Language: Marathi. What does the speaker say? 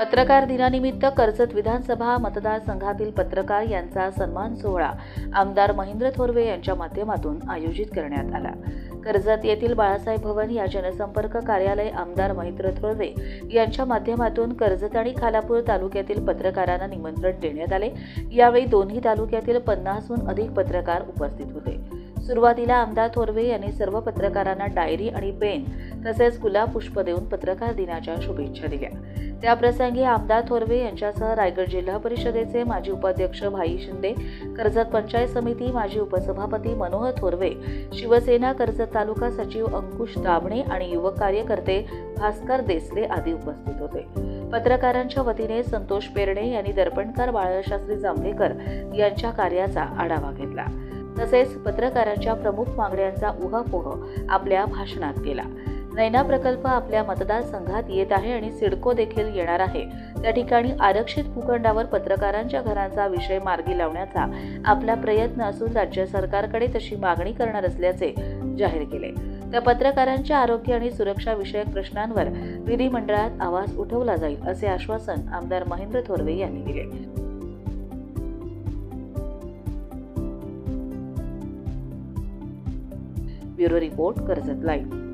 पत्रकार दिनानिमित्त कर्जत विधानसभा मतदारसंघातील पत्रकार यांचा सन्मान सोहळा आमदार महेंद्र थोरवे यांच्या माध्यमातून आयोजित करण्यात आला। कर्जत येथील बाळासाहेब भवन या जनसंपर्क कार्यालय आमदार महेंद्र थोरवे यांच्या माध्यमातून कर्जत आणि खालापूर तालुक्यातील पत्रकारांना निमंत्रण देण्यात आले। यावेळी दोन्ही तालुक्यातील 50हून अधिक पत्रकार उपस्थित होते। सुरुवातीला आमदार थोरवे यांनी सर्व पत्रकारांना डायरी आणि पेन तसेच गुलाब पुष्प देऊन पत्रकार दिनाच्या शुभेच्छा दिल्या। त्याप्रसंगी आमदार थोरवे यांच्यासह रायगड जिल्हा परिषदेचे माजी उपाध्यक्ष भाई शिंदे, कर्जत पंचायत समिती माजी उपसभापती मनोहर थोरवे, शिवसेना कर्जत तालुका सचिव अंकुश दाभणे आणि युवक कार्यकर्ते भास्कर देसले आदी उपस्थित होते। पत्रकारांच्या वतीने संतोष पेरणे यांनी दर्पणकार बाळशास्त्री जांभेकर यांच्या कार्याचा आढावा घेतला। तसेच पत्रकारांच्या प्रमुख मागण्यांचा उहापोह आपल्या भाषणात केला। नैना प्रकल्प आपल्या मतदारसंघात येत आहे आणि सिडको देखील येणार आहे। त्या ठिकाणी आरक्षित भूखंडावर पत्रकारांच्या घरांचा विषय मार्गी लावण्याचा आपला प्रयत्न असून राज्य सरकारकडे तशी मागणी करणार असल्याचे जाहीर केले। त्या पत्रकारांच्या आरोग्य आणि सुरक्षा विषयक प्रश्नांवर विधिमंडळात आवाज उठवला जाईल असे आश्वासन आमदार महेंद्र थोरवे यांनी दिले। Bureau report, Karjat live.